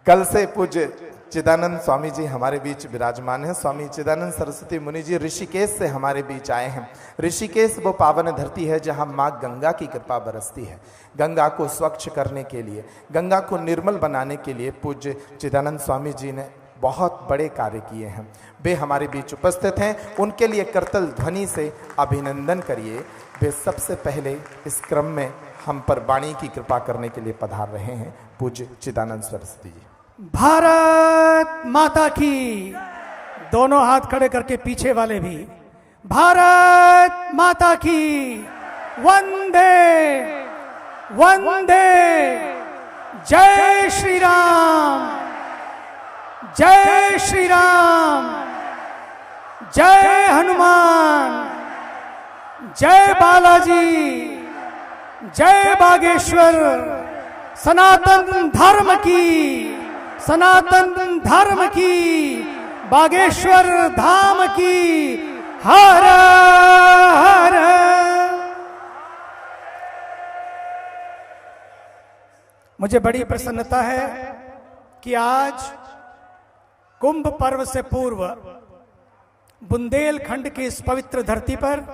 कल से पूज्य चिदानंद स्वामी जी हमारे बीच विराजमान हैं। स्वामी चिदानंद सरस्वती मुनि जी ऋषिकेश से हमारे बीच आए हैं। ऋषिकेश वो पावन धरती है जहां माँ गंगा की कृपा बरसती है। गंगा को स्वच्छ करने के लिए, गंगा को निर्मल बनाने के लिए पूज्य चिदानंद स्वामी जी ने बहुत बड़े कार्य किए हैं। वे हमारे बीच उपस्थित हैं, उनके लिए करतल ध्वनि से अभिनंदन करिए। वे सबसे पहले इस क्रम में हम पर वाणी की कृपा करने के लिए पधार रहे हैं पूज्य चिदानंद सरस्वती जी। भारत माता की, दोनों हाथ खड़े करके पीछे वाले भी, भारत माता की, वंदे वंदे, जय श्री राम, जय श्री राम, जय हनुमान, जय बालाजी, जय बागेश्वर, सनातन धर्म की, सनातन धर्म की, बागेश्वर धाम की, हर हर। मुझे बड़ी प्रसन्नता है कि आज कुंभ पर्व से पूर्व बुंदेलखंड की इस पवित्र धरती पर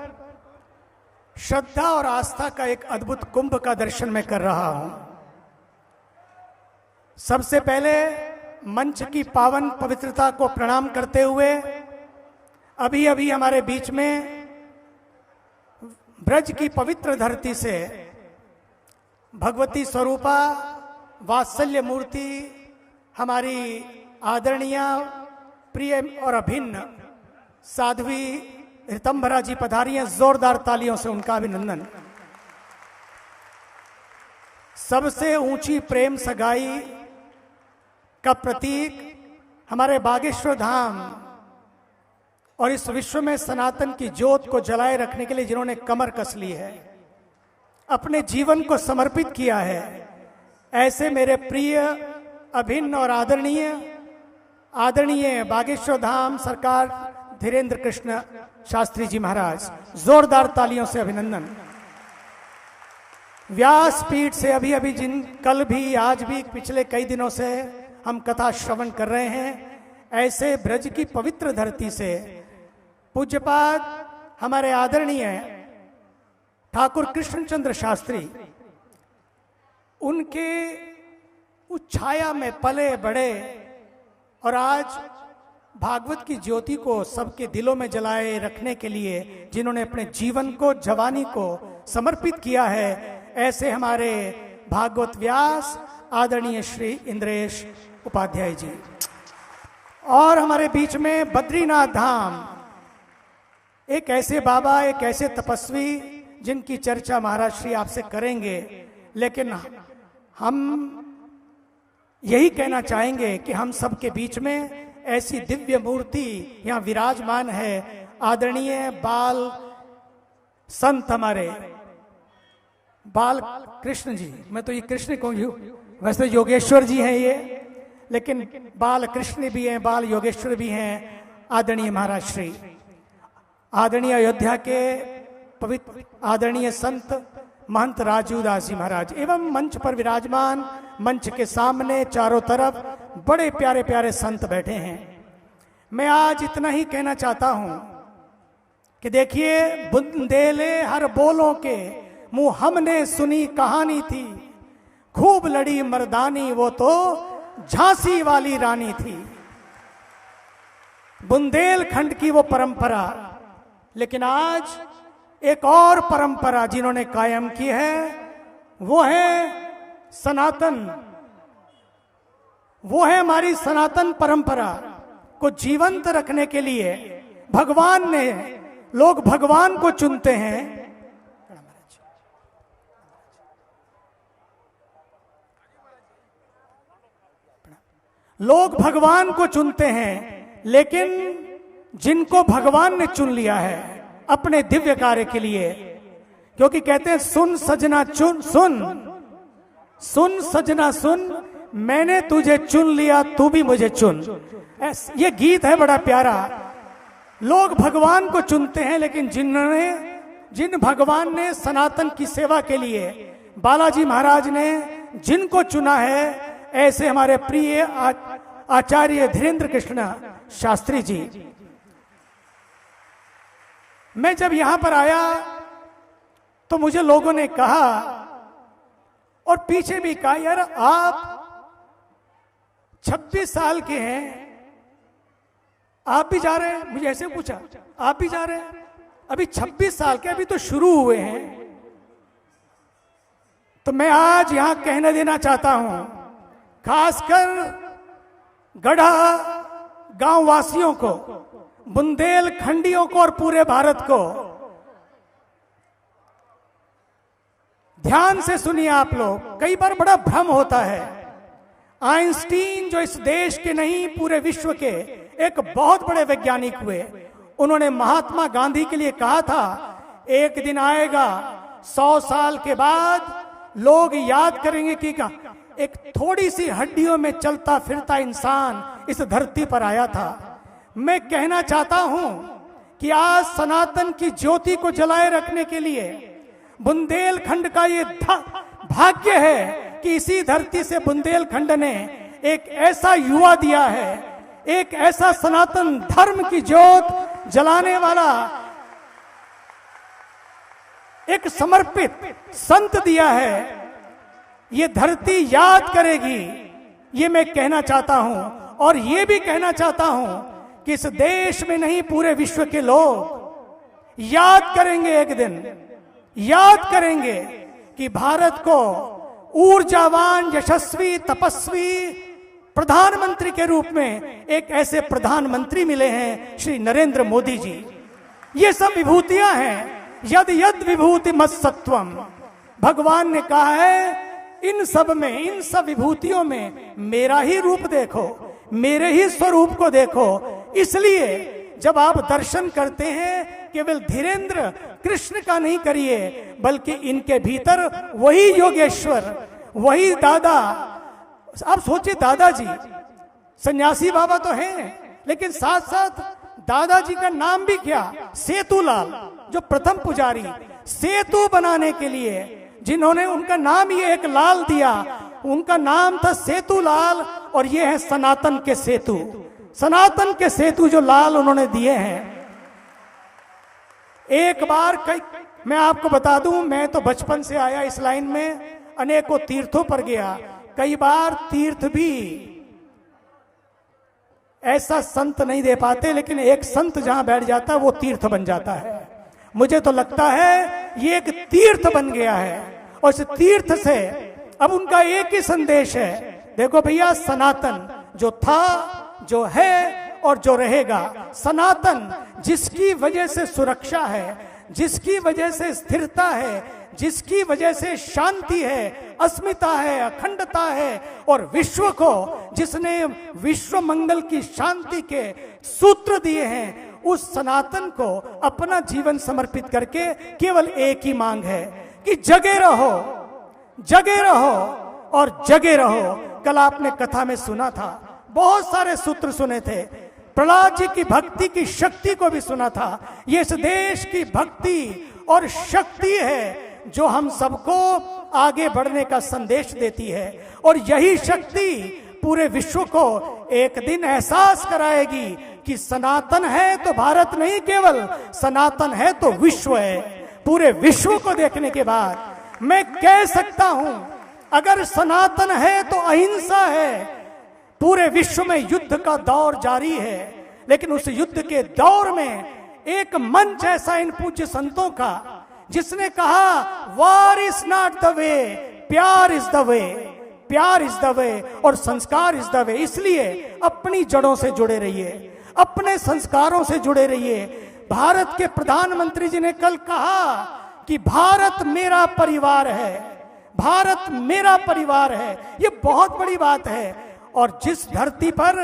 श्रद्धा और आस्था का एक अद्भुत कुंभ का दर्शन मैं कर रहा हूं। सबसे पहले मंच की पावन पवित्रता को प्रणाम करते हुए अभी अभी हमारे बीच में ब्रज की पवित्र धरती से भगवती स्वरूपा वात्सल्य मूर्ति हमारी आदरणीय प्रिय और अभिन्न साध्वी ऋतंभरा जी पधारी हैं। जोरदार तालियों से उनका अभिनंदन। सबसे ऊंची प्रेम सगाई का प्रतीक हमारे बागेश्वर धाम और इस विश्व में सनातन की ज्योत को जलाए रखने के लिए जिन्होंने कमर कस ली है, अपने जीवन को समर्पित किया है, ऐसे मेरे प्रिय अभिन्न और आदरणीय बागेश्वर धाम सरकार धीरेन्द्र कृष्ण शास्त्री जी महाराज, जोरदार तालियों से अभिनंदन। व्यासपीठ से अभी अभी कल भी आज भी पिछले कई दिनों से हम कथा श्रवण कर रहे हैं, ऐसे ब्रज की पवित्र धरती से पूज्यपाद हमारे आदरणीय ठाकुर कृष्णचंद्र शास्त्री, उनके उस छाया में पले बड़े और आज भागवत की ज्योति को सबके दिलों में जलाए रखने के लिए जिन्होंने अपने जीवन को, जवानी को समर्पित किया है, ऐसे हमारे भागवत व्यास आदरणीय श्री इंद्रेश उपाध्याय जी। और हमारे बीच में बद्रीनाथ धाम, एक ऐसे बाबा, एक ऐसे तपस्वी जिनकी चर्चा महाराज श्री आपसे करेंगे, लेकिन हम यही कहना चाहेंगे कि हम सबके बीच में ऐसी दिव्य मूर्ति यहां विराजमान है। आदरणीय बाल संत हमारे बाल कृष्ण जी, मैं तो ये कृष्ण कहूँ, वैसे योगेश्वर जी हैं ये, लेकिन बाल कृष्ण भी हैं, बाल योगेश्वर भी हैं। आदरणीय महाराज श्री, आदरणीय अयोध्या के पवित्र आदरणीय संत महंत राजू दास जी महाराज एवं मंच पर विराजमान, मंच के सामने चारों तरफ बड़े प्यारे प्यारे संत बैठे हैं। मैं आज इतना ही कहना चाहता हूं कि देखिए, बुंदेले हर बोलों के मुंह हमने सुनी कहानी थी, खूब लड़ी मर्दानी वो तो झांसी वाली रानी थी। बुंदेलखंड की वो परंपरा, लेकिन आज एक और परंपरा जिन्होंने कायम की है वो है सनातन, वो है हमारी सनातन परंपरा को जीवंत रखने के लिए भगवान ने, लोग भगवान को चुनते हैं, लोग भगवान को चुनते हैं, लेकिन जिनको भगवान ने चुन लिया है अपने दिव्य कार्य के लिए, क्योंकि कहते हैं सुन सजना चुन, सुन सजना सुन, मैंने तुझे चुन लिया तू भी मुझे चुन। ये गीत है बड़ा प्यारा। लोग भगवान को चुनते हैं, लेकिन जिन भगवान ने सनातन की सेवा के लिए बालाजी महाराज ने जिनको चुना है, ऐसे हमारे प्रिय आचार्य धीरेन्द्र कृष्ण शास्त्री जी। मैं जब यहां पर आया तो मुझे लोगों ने कहा और पीछे भी कहा, यार आप 26 साल के हैं, आप भी जा रहे हैं? मुझे ऐसे पूछा, आप भी जा रहे हैं? अभी 26 साल के, अभी तो शुरू हुए हैं। तो मैं आज यहां कहने देना चाहता हूं, खासकर गढ़ा गांव वासियों को, बुंदेलखंडियों को और पूरे भारत को, ध्यान से सुनिए आप लोग। कई बार बड़ा भ्रम होता है। आइंस्टीन जो इस देश के नहीं पूरे विश्व के एक बहुत बड़े वैज्ञानिक हुए, उन्होंने महात्मा गांधी के लिए कहा था, एक दिन आएगा 100 साल के बाद लोग याद करेंगे कि एक थोड़ी सी हड्डियों में चलता फिरता इंसान इस धरती पर आया था। मैं कहना चाहता हूं कि आज सनातन की ज्योति को जलाए रखने के लिए बुंदेलखंड का ये भाग्य है कि इसी धरती से बुंदेलखंड ने एक ऐसा युवा दिया है, एक ऐसा सनातन धर्म की ज्योत जलाने वाला एक समर्पित संत दिया है। ये धरती याद करेगी, ये मैं कहना चाहता हूं। और ये भी कहना चाहता हूं कि इस देश में नहीं पूरे विश्व के लोग याद करेंगे, एक दिन याद करेंगे कि भारत को ऊर्जावान, यशस्वी, तपस्वी प्रधानमंत्री के रूप में एक ऐसे प्रधानमंत्री मिले हैं, श्री नरेंद्र मोदी जी। ये सब विभूतियां हैं। यद यद विभूति मत सत्वम, भगवान ने कहा है, इन सब में, इन सब विभूतियों में मेरा ही रूप देखो, मेरे ही स्वरूप को देखो। इसलिए जब आप दर्शन करते हैं, केवल धीरेन्द्र कृष्ण का नहीं करिए, बल्कि इनके भीतर वही योगेश्वर, वही दादा। आप सोचिए, दादाजी सन्यासी बाबा तो हैं, लेकिन साथ साथ दादाजी का नाम भी क्या, सेतुलाल, जो प्रथम पुजारी सेतु बनाने के लिए जिन्होंने उनका नाम ये एक लाल दिया, उनका नाम था सेतुलाल। और ये है सनातन के सेतु, सनातन के सेतु जो लाल उन्होंने दिए हैं। एक बार मैं आपको बता दूं, मैं तो बचपन से आया इस लाइन में, अनेकों तीर्थों पर गया। कई बार तीर्थ भी ऐसा संत नहीं दे पाते, लेकिन एक संत जहां बैठ जाता है वो तीर्थ बन जाता है। मुझे तो लगता है ये एक तीर्थ बन गया है, और इस तीर्थ से अब उनका एक ही संदेश है, देखो भैया, सनातन जो था, जो है और जो रहेगा, सनातन जिसकी वजह से सुरक्षा है, जिसकी वजह से स्थिरता है, जिसकी वजह से शांति है, अस्मिता है, अखंडता है, और विश्व को जिसने विश्व मंगल की शांति के सूत्र दिए हैं, उस सनातन को अपना जीवन समर्पित करके केवल एक ही मांग है कि जगे रहो, जगे रहो और जगे रहो। कल आपने कथा में सुना था, बहुत सारे सूत्र सुने थे, प्रहलाद जी की भक्ति की शक्ति को भी सुना था। ये इस देश की भक्ति और शक्ति है जो हम सबको आगे बढ़ने का संदेश देती है, और यही शक्ति पूरे विश्व को एक दिन एहसास कराएगी कि सनातन है तो भारत नहीं केवल, सनातन है तो विश्व है। पूरे विश्व को देखने के बाद मैं कह सकता हूं, अगर सनातन है तो अहिंसा है। पूरे विश्व में युद्ध का दौर जारी है, लेकिन उस युद्ध के दौर में एक मंच ऐसा इन पूज्य संतों का जिसने कहा, वार इज नॉट द वे, प्यार इज द वे, प्यार इज द वे और संस्कार इज द वे। इसलिए अपनी जड़ों से जुड़े रहिए, अपने संस्कारों से जुड़े रहिए। भारत के प्रधानमंत्री जी ने कल कहा कि भारत मेरा परिवार है, भारत मेरा परिवार है। ये बहुत बड़ी बात है, और जिस धरती पर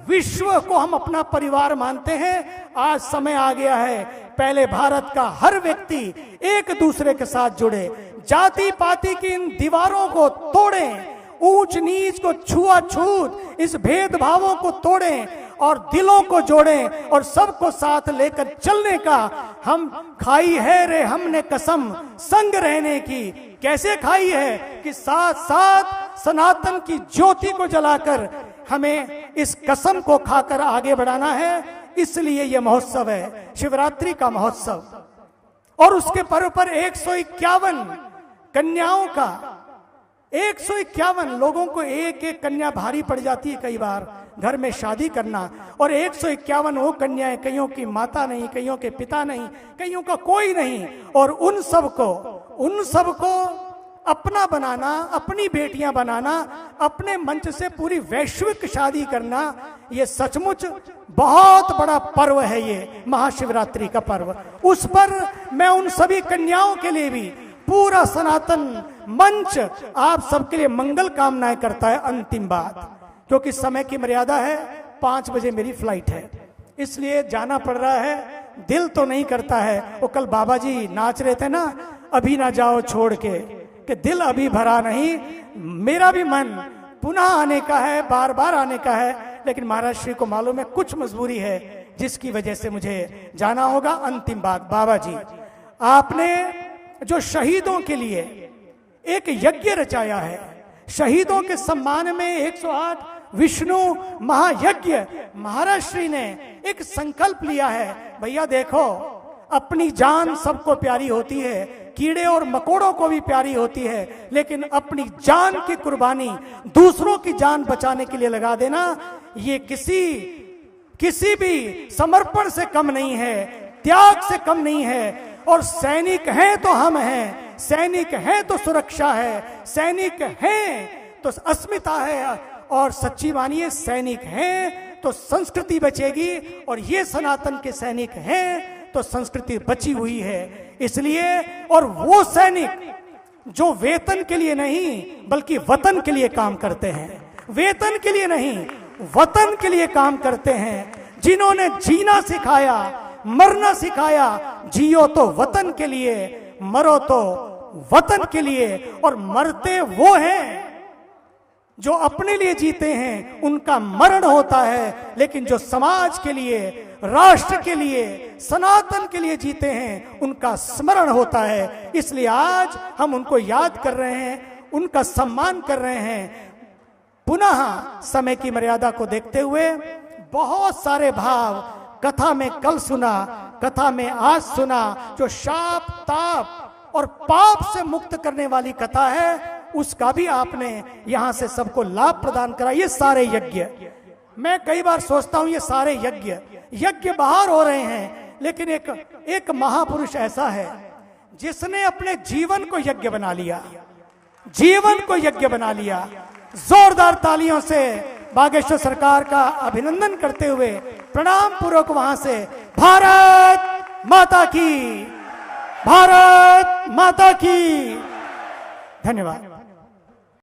विश्व को हम अपना परिवार मानते हैं, आज समय आ गया है पहले भारत का हर व्यक्ति एक दूसरे के साथ जुड़े, जाति पाति की इन दीवारों को तोड़ें, ऊंच नीच को, छुआछूत, इस भेदभावों को तोड़ें और दिलों को जोड़ें, और सबको साथ लेकर चलने का हम खाई है रे हमने कसम संग रहने की। कैसे खाई है कि साथ साथ सनातन की ज्योति को जलाकर हमें इस कसम को खाकर आगे बढ़ाना है। इसलिए यह महोत्सव है, शिवरात्रि का महोत्सव। और उसके पर्व पर 151 कन्याओं का, 151 लोगों को एक एक कन्या भारी पड़ जाती है कई बार घर में शादी करना। और 151 वो कन्याएं, कईयों की माता नहीं, कईयों के पिता नहीं, कईयों का कोई नहीं, और उन सबको अपना बनाना, अपनी बेटियां बनाना, अपने मंच से पूरी वैश्विक शादी करना, ये सचमुच बहुत बड़ा पर्व है, ये महाशिवरात्रि का पर्व। उस पर मैं उन सभी कन्याओं के लिए भी पूरा सनातन मंच आप सबके लिए मंगल कामनाएं करता है। अंतिम बात, क्योंकि समय की मर्यादा है, 5 बजे मेरी फ्लाइट है, इसलिए जाना पड़ रहा है। दिल तो नहीं करता है, वो कल बाबा जी नाच रहे थे ना, अभी ना जाओ छोड़ के, कि दिल अभी भरा नहीं। मेरा भी मन पुनः आने का है, बार बार आने का है, लेकिन महाराज श्री को मालूम है कुछ मजबूरी है जिसकी वजह से मुझे जाना होगा। अंतिम बात, बाबा जी आपने जो शहीदों के लिए एक यज्ञ रचाया है, शहीदों के सम्मान में 108 विष्णु महायज्ञ, महाराज श्री ने एक संकल्प लिया है। भैया देखो, अपनी जान सबको प्यारी होती है, कीड़े और मकोड़ों को भी प्यारी होती है, लेकिन अपनी जान की कुर्बानी दूसरों की जान बचाने के लिए लगा देना, ये किसी भी समर्पण से कम नहीं है, त्याग से कम नहीं है। और सैनिक हैं तो हम हैं, सैनिक हैं तो सुरक्षा है, सैनिक हैं तो अस्मिता है, और सच्ची मानिए सैनिक हैं तो संस्कृति बचेगी, और ये सनातन के सैनिक हैं तो संस्कृति बची हुई है। इसलिए, और वो सैनिक जो वेतन के लिए नहीं बल्कि वतन के लिए काम करते हैं, वेतन के लिए नहीं वतन के लिए काम करते हैं, जिन्होंने जीना सिखाया, मरना सिखाया। जियो तो वतन के लिए, मरो तो वतन के लिए। और मरते वो हैं जो अपने लिए जीते हैं, उनका मरण होता है, लेकिन जो समाज के लिए, राष्ट्र के लिए, सनातन के लिए जीते हैं, उनका स्मरण होता है। इसलिए आज हम उनको याद कर रहे हैं, उनका सम्मान कर रहे हैं। पुनः समय की मर्यादा को देखते हुए बहुत सारे भाव कथा में कल सुना, कथा में आज सुना, जो शाप, ताप और पाप से मुक्त करने वाली कथा है, उसका भी आपने यहां से सबको लाभ प्रदान करा। ये सारे यज्ञ, मैं कई बार सोचता हूं, ये सारे यज्ञ बाहर हो रहे हैं, लेकिन एक महापुरुष ऐसा है जिसने अपने जीवन को यज्ञ बना लिया, जीवन को यज्ञ बना लिया। जोरदार तालियों से बागेश्वर सरकार का अभिनंदन करते हुए प्रणाम पूर्वक वहां से भारत माता की, भारत माता की। धन्यवाद।